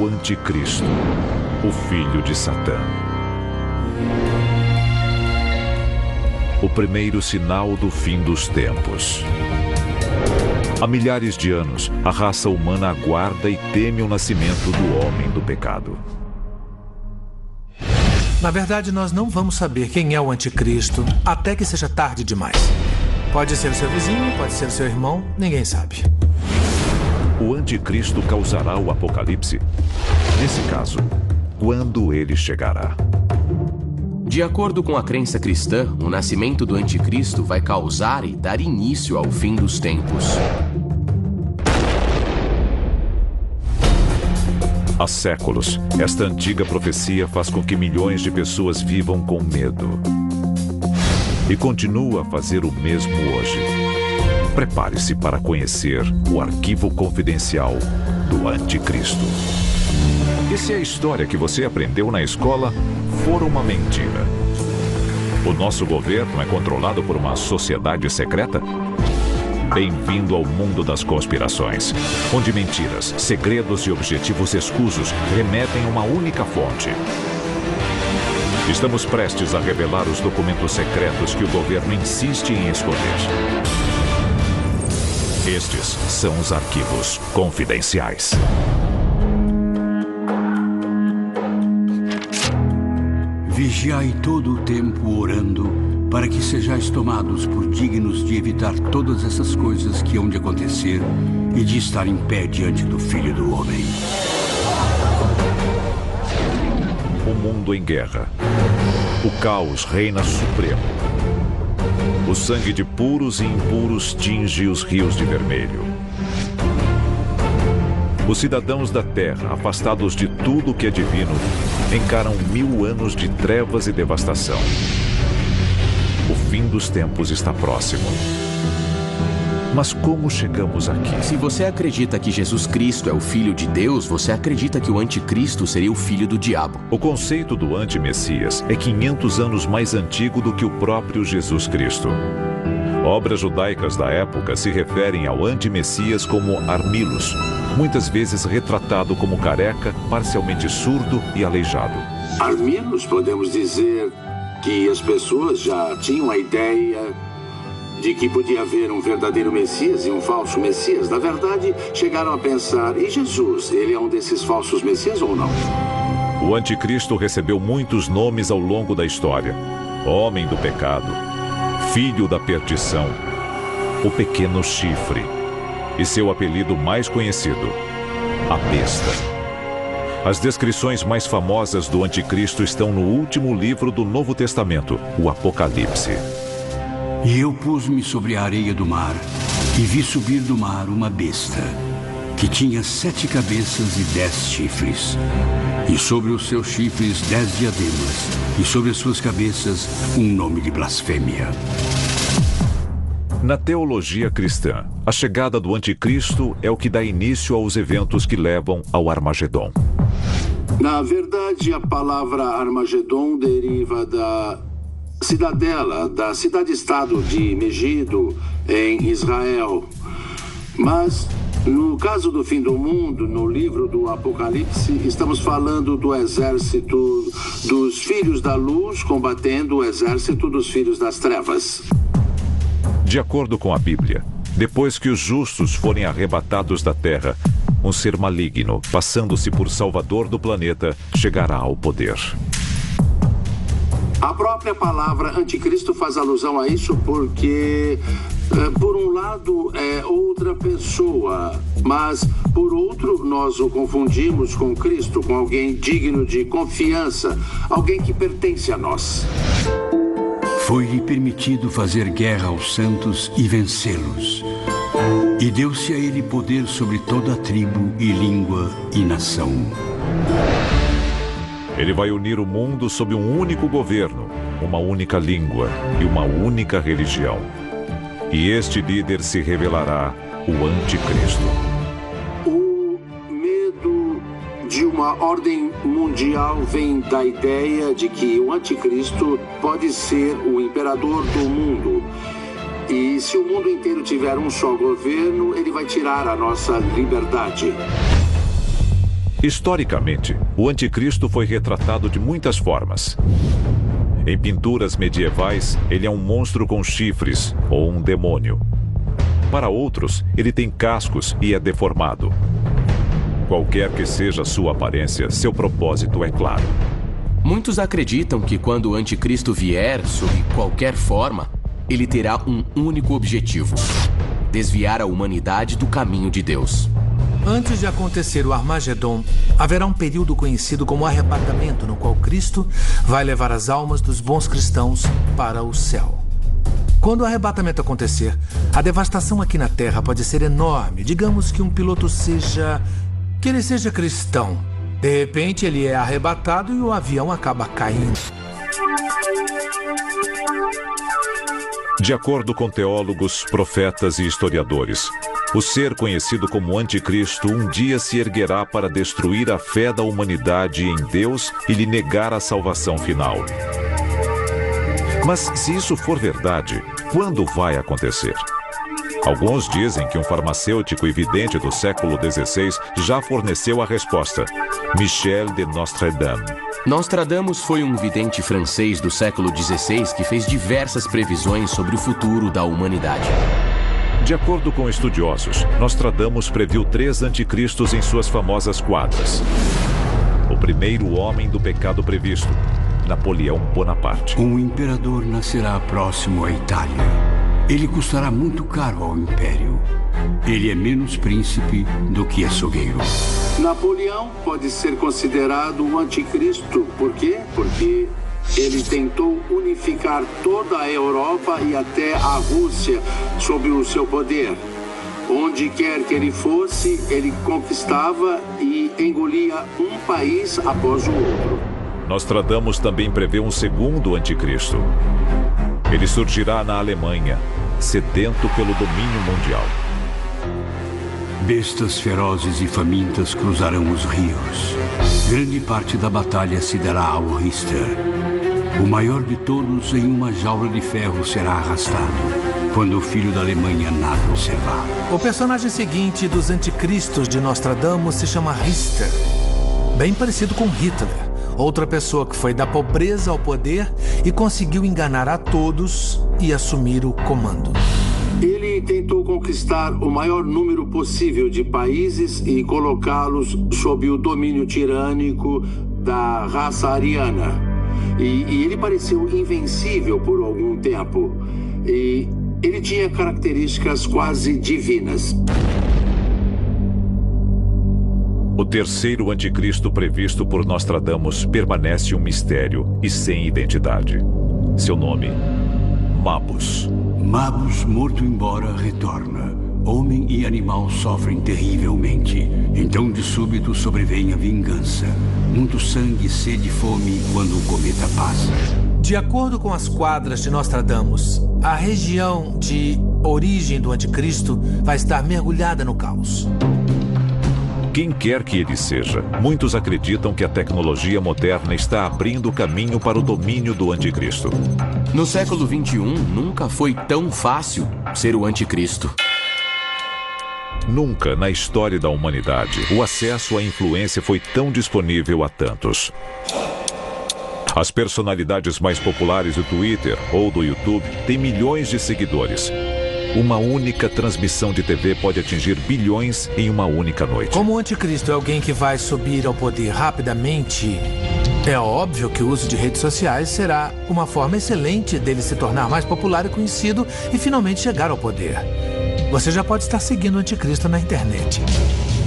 o Anticristo, o filho de Satã. O primeiro sinal do fim dos tempos. Há milhares de anos, a raça humana aguarda e teme o nascimento do homem do pecado. Na verdade, nós não vamos saber quem é o Anticristo até que seja tarde demais. Pode ser o seu vizinho, pode ser o seu irmão, ninguém sabe. O Anticristo causará o apocalipse? Nesse caso, quando ele chegará? De acordo com a crença cristã, o nascimento do Anticristo vai causar e dar início ao fim dos tempos. Há séculos, esta antiga profecia faz com que milhões de pessoas vivam com medo. E continua a fazer o mesmo hoje. Prepare-se para conhecer o arquivo confidencial do Anticristo. E se a história que você aprendeu na escola for uma mentira? O nosso governo é controlado por uma sociedade secreta? Bem-vindo ao mundo das conspirações, onde mentiras, segredos e objetivos escusos remetem a uma única fonte. Estamos prestes a revelar os documentos secretos que o governo insiste em esconder. Estes são os arquivos confidenciais. Vigiai todo o tempo orando, para que sejais tomados por dignos de evitar todas essas coisas que hão de acontecer e de estar em pé diante do Filho do Homem. O mundo em guerra. O caos reina supremo. O sangue de puros e impuros tinge os rios de vermelho. Os cidadãos da Terra, afastados de tudo que é divino, encaram 1000 anos de trevas e devastação. O fim dos tempos está próximo. Mas como chegamos aqui? Se você acredita que Jesus Cristo é o Filho de Deus, você acredita que o Anticristo seria o filho do diabo. O conceito do anti-messias é 500 anos mais antigo do que o próprio Jesus Cristo. Obras judaicas da época se referem ao anti-messias como Armilos, muitas vezes retratado como careca, parcialmente surdo e aleijado. Armilos, podemos dizer que as pessoas já tinham a ideia de que podia haver um verdadeiro Messias e um falso Messias. Na verdade, chegaram a pensar, e Jesus, ele é um desses falsos Messias ou não? O Anticristo recebeu muitos nomes ao longo da história. Homem do pecado, filho da perdição, o pequeno chifre, e seu apelido mais conhecido, a besta. As descrições mais famosas do Anticristo estão no último livro do Novo Testamento, o Apocalipse. E eu pus-me sobre a areia do mar, e vi subir do mar uma besta, que tinha 7 cabeças e 10 chifres, e sobre os seus chifres 10 diademas, e sobre as suas cabeças um nome de blasfêmia. Na teologia cristã, a chegada do Anticristo é o que dá início aos eventos que levam ao Armagedon. Na verdade, a palavra Armagedon deriva da cidadela, da cidade-estado de Megido, em Israel. Mas, no caso do fim do mundo, no livro do Apocalipse, estamos falando do exército dos filhos da luz combatendo o exército dos filhos das trevas. De acordo com a Bíblia, depois que os justos forem arrebatados da terra, um ser maligno, passando-se por salvador do planeta, chegará ao poder. A própria palavra anticristo faz alusão a isso porque, por um lado, é outra pessoa, mas, por outro, nós o confundimos com Cristo, com alguém digno de confiança, alguém que pertence a nós. Foi-lhe permitido fazer guerra aos santos e vencê-los. E deu-se a ele poder sobre toda a tribo e língua e nação. Ele vai unir o mundo sob um único governo, uma única língua e uma única religião. E este líder se revelará o Anticristo. O medo de uma ordem mundial vem da ideia de que o Anticristo pode ser o imperador do mundo. E se o mundo inteiro tiver um só governo, ele vai tirar a nossa liberdade. Historicamente, o anticristo foi retratado de muitas formas. Em pinturas medievais, ele é um monstro com chifres ou um demônio. Para outros, ele tem cascos e é deformado. Qualquer que seja a sua aparência, seu propósito é claro. Muitos acreditam que quando o anticristo vier, sob qualquer forma, ele terá um único objetivo: desviar a humanidade do caminho de Deus. Antes de acontecer o Armagedon, haverá um período conhecido como arrebatamento, no qual Cristo vai levar as almas dos bons cristãos para o céu. Quando o arrebatamento acontecer, a devastação aqui na Terra pode ser enorme. Digamos que um piloto seja cristão. De repente, ele é arrebatado e o avião acaba caindo. De acordo com teólogos, profetas e historiadores, o ser conhecido como Anticristo um dia se erguerá para destruir a fé da humanidade em Deus e lhe negar a salvação final. Mas se isso for verdade, quando vai acontecer? Alguns dizem que um farmacêutico e vidente do século XVI já forneceu a resposta: Michel de Nostredame. Nostradamus foi um vidente francês do século XVI que fez diversas previsões sobre o futuro da humanidade. De acordo com estudiosos, Nostradamus previu 3 anticristos em suas famosas quadras. O primeiro homem do pecado previsto, Napoleão Bonaparte. Um imperador nascerá próximo à Itália. Ele custará muito caro ao império. Ele é menos príncipe do que açougueiro. Napoleão pode ser considerado um anticristo. Por quê? Porque ele tentou unificar toda a Europa e até a Rússia sob o seu poder. Onde quer que ele fosse, ele conquistava e engolia um país após o outro. Nostradamus também prevê um segundo anticristo. Ele surgirá na Alemanha, sedento pelo domínio mundial. Bestas ferozes e famintas cruzarão os rios. Grande parte da batalha se dará ao Richter. O maior de todos em uma jaula de ferro será arrastado quando o filho da Alemanha nada observar. O personagem seguinte dos anticristos de Nostradamus se chama Richter, bem parecido com Hitler, outra pessoa que foi da pobreza ao poder e conseguiu enganar a todos e assumir o comando. Ele tentou conquistar o maior número possível de países e colocá-los sob o domínio tirânico da raça ariana. E ele pareceu invencível por algum tempo. E ele tinha características quase divinas. O terceiro anticristo previsto por Nostradamus permanece um mistério e sem identidade. Seu nome, Mabus. Mabus, morto embora, retorna. Homem e animal sofrem terrivelmente. Então, de súbito, sobrevém a vingança. Muito sangue, sede e fome quando o cometa passa. De acordo com as quadras de Nostradamus, a região de origem do anticristo vai estar mergulhada no caos. Quem quer que ele seja, muitos acreditam que a tecnologia moderna está abrindo o caminho para o domínio do anticristo. No século XXI, nunca foi tão fácil ser o anticristo. Nunca na história da humanidade o acesso à influência foi tão disponível a tantos. As personalidades mais populares do Twitter ou do YouTube têm milhões de seguidores. Uma única transmissão de TV pode atingir bilhões em uma única noite. Como o anticristo é alguém que vai subir ao poder rapidamente, é óbvio que o uso de redes sociais será uma forma excelente dele se tornar mais popular e conhecido e finalmente chegar ao poder. Você já pode estar seguindo o anticristo na internet.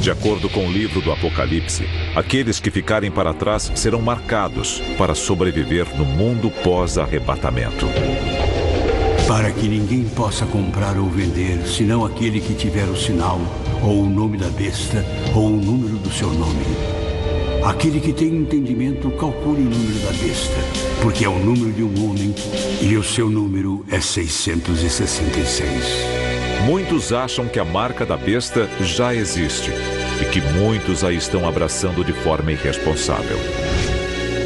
De acordo com o livro do Apocalipse, aqueles que ficarem para trás serão marcados para sobreviver no mundo pós-arrebatamento. Para que ninguém possa comprar ou vender, senão aquele que tiver o sinal, ou o nome da besta, ou o número do seu nome. Aquele que tem entendimento, calcule o número da besta, porque é o número de um homem, e o seu número é 666. Muitos acham que a marca da besta já existe, e que muitos a estão abraçando de forma irresponsável.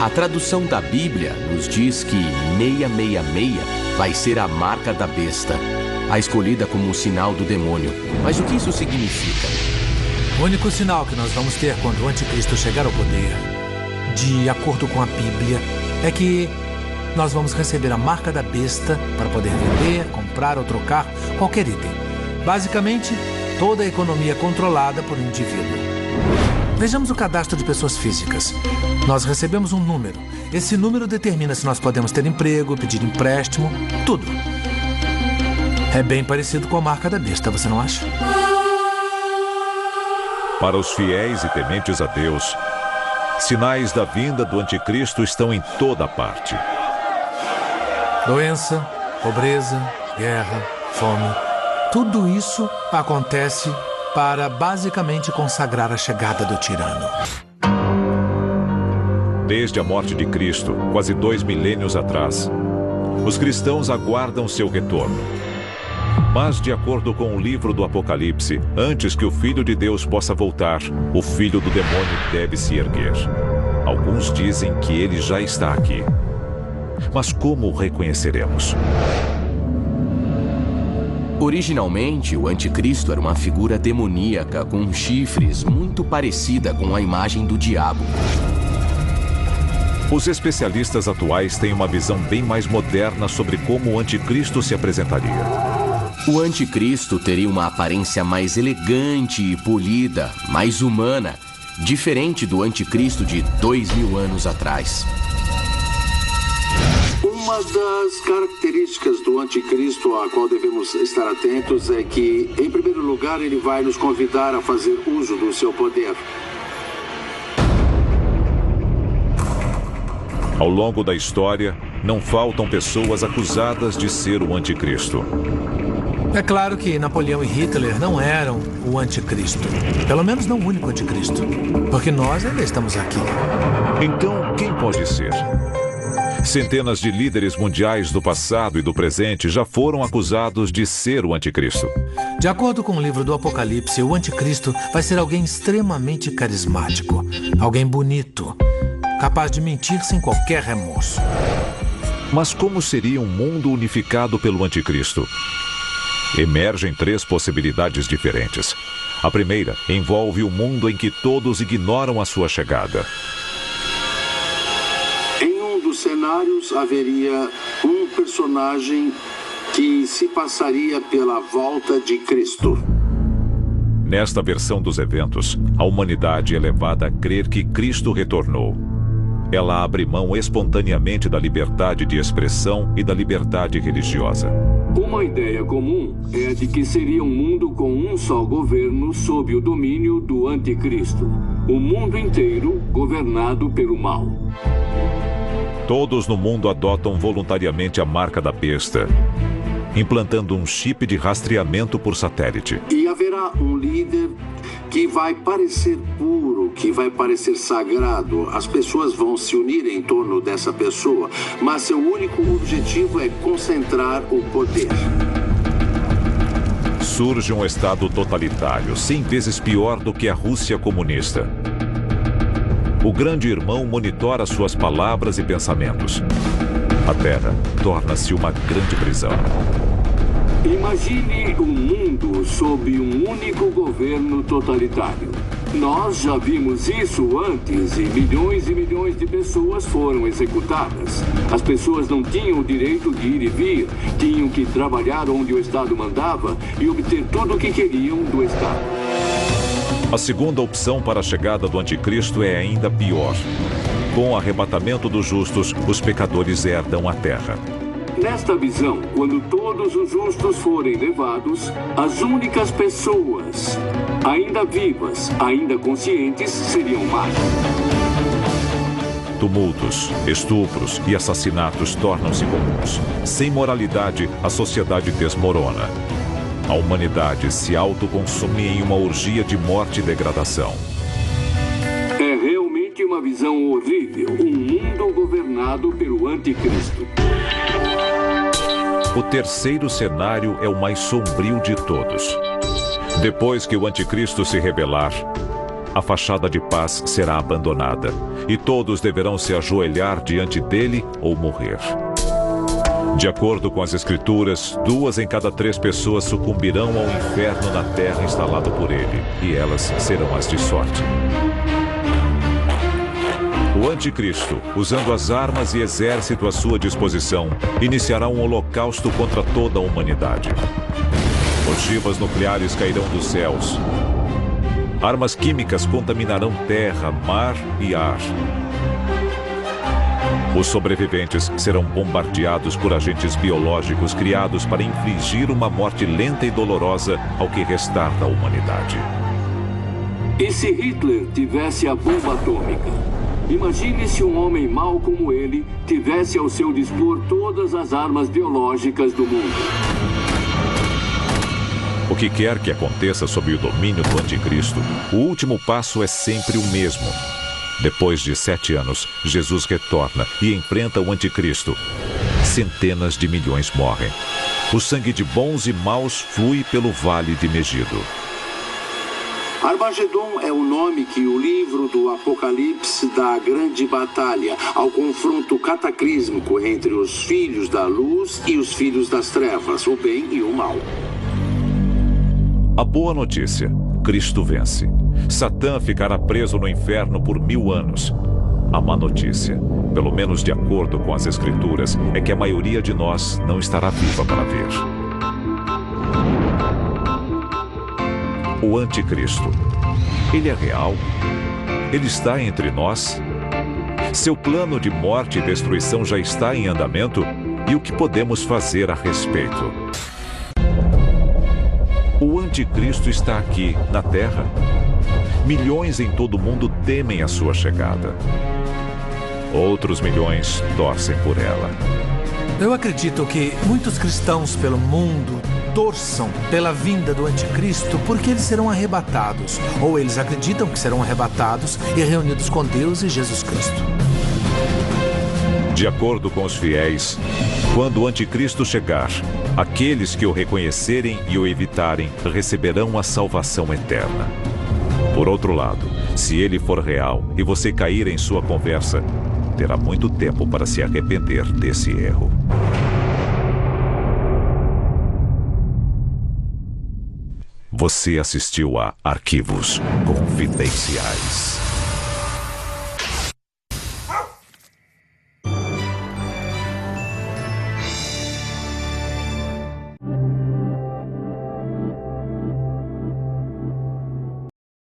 A tradução da Bíblia nos diz que 666 vai ser a marca da besta, a escolhida como um sinal do demônio. Mas o que isso significa? O único sinal que nós vamos ter quando o anticristo chegar ao poder, de acordo com a Bíblia, é que nós vamos receber a marca da besta para poder vender, comprar ou trocar qualquer item. Basicamente, toda a economia é controlada por um indivíduo. Vejamos o cadastro de pessoas físicas. Nós recebemos um número. Esse número determina se nós podemos ter emprego, pedir empréstimo, tudo. É bem parecido com a marca da besta, você não acha? Para os fiéis e tementes a Deus, sinais da vinda do anticristo estão em toda parte. Doença, pobreza, guerra, fome. Tudo isso acontece para basicamente consagrar a chegada do tirano. Desde a morte de Cristo, quase 2 milênios atrás, os cristãos aguardam seu retorno. Mas, de acordo com o livro do Apocalipse, antes que o Filho de Deus possa voltar, o filho do demônio deve se erguer. Alguns dizem que ele já está aqui. Mas como o reconheceremos? Originalmente, o anticristo era uma figura demoníaca com chifres muito parecida com a imagem do diabo. Os especialistas atuais têm uma visão bem mais moderna sobre como o anticristo se apresentaria. O anticristo teria uma aparência mais elegante e polida, mais humana, diferente do anticristo de 2000 anos atrás. Uma das características do anticristo a qual devemos estar atentos é que, em primeiro lugar, ele vai nos convidar a fazer uso do seu poder. Ao longo da história, não faltam pessoas acusadas de ser o anticristo. É claro que Napoleão e Hitler não eram o anticristo. Pelo menos não o único anticristo. Porque nós ainda estamos aqui. Então, quem pode ser? Centenas de líderes mundiais do passado e do presente já foram acusados de ser o anticristo. De acordo com o livro do Apocalipse, o anticristo vai ser alguém extremamente carismático. Alguém bonito. Capaz de mentir sem qualquer remorso. Mas como seria um mundo unificado pelo anticristo? Emergem 3 possibilidades diferentes. A primeira envolve um mundo em que todos ignoram a sua chegada. Em um dos cenários, haveria um personagem que se passaria pela volta de Cristo. Nesta versão dos eventos, a humanidade é levada a crer que Cristo retornou. Ela abre mão espontaneamente da liberdade de expressão e da liberdade religiosa. Uma ideia comum é a de que seria um mundo com um só governo sob o domínio do anticristo. O mundo inteiro governado pelo mal. Todos no mundo adotam voluntariamente a marca da besta, implantando um chip de rastreamento por satélite. E haverá um líder que vai parecer puro, que vai parecer sagrado. As pessoas vão se unir em torno dessa pessoa, mas seu único objetivo é concentrar o poder. Surge um estado totalitário, 100 vezes pior do que a Rússia comunista. O grande irmão monitora suas palavras e pensamentos. A Terra torna-se uma grande prisão. Imagine um mundo sob um único governo totalitário. Nós já vimos isso antes e milhões de pessoas foram executadas. As pessoas não tinham o direito de ir e vir, tinham que trabalhar onde o Estado mandava e obter tudo o que queriam do Estado. A segunda opção para a chegada do anticristo é ainda pior. Com o arrebatamento dos justos, os pecadores herdam a terra. Nesta visão, quando todos os justos forem levados, as únicas pessoas ainda vivas, ainda conscientes, seriam mais. Tumultos, estupros e assassinatos tornam-se comuns. Sem moralidade, a sociedade desmorona. A humanidade se autoconsome em uma orgia de morte e degradação. É realmente uma visão horrível. Um mundo governado pelo anticristo. O terceiro cenário é o mais sombrio de todos. Depois que o anticristo se rebelar, a fachada de paz será abandonada e todos deverão se ajoelhar diante dele ou morrer. De acordo com as Escrituras, 2 em cada 3 pessoas sucumbirão ao inferno na terra instalado por ele, e elas serão as de sorte. O anticristo, usando as armas e exército à sua disposição, iniciará um holocausto contra toda a humanidade. Ogivas nucleares cairão dos céus. Armas químicas contaminarão terra, mar e ar. Os sobreviventes serão bombardeados por agentes biológicos criados para infligir uma morte lenta e dolorosa ao que restar da humanidade. E se Hitler tivesse a bomba atômica? Imagine se um homem mau como ele tivesse ao seu dispor todas as armas biológicas do mundo. O que quer que aconteça sob o domínio do anticristo, o último passo é sempre o mesmo. Depois de 7 anos, Jesus retorna e enfrenta o anticristo. Centenas de milhões morrem. O sangue de bons e maus flui pelo vale de Megido. Armagedon é o nome que o livro do Apocalipse dá à grande batalha, ao confronto cataclísmico entre os filhos da luz e os filhos das trevas, o bem e o mal. A boa notícia: Cristo vence. Satã ficará preso no inferno por 1000 anos. A má notícia, pelo menos de acordo com as Escrituras, é que a maioria de nós não estará viva para ver. O anticristo. Ele é real? Ele está entre nós? Seu plano de morte e destruição já está em andamento? E o que podemos fazer a respeito? O anticristo está aqui, na Terra. Milhões em todo o mundo temem a sua chegada. Outros milhões torcem por ela. Eu acredito que muitos cristãos pelo mundo torçam pela vinda do anticristo porque eles serão arrebatados, ou eles acreditam que serão arrebatados e reunidos com Deus e Jesus Cristo. De acordo com os fiéis, quando o anticristo chegar, aqueles que o reconhecerem e o evitarem receberão a salvação eterna. Por outro lado, se ele for real e você cair em sua conversa, terá muito tempo para se arrepender desse erro. Você assistiu a Arquivos Confidenciais.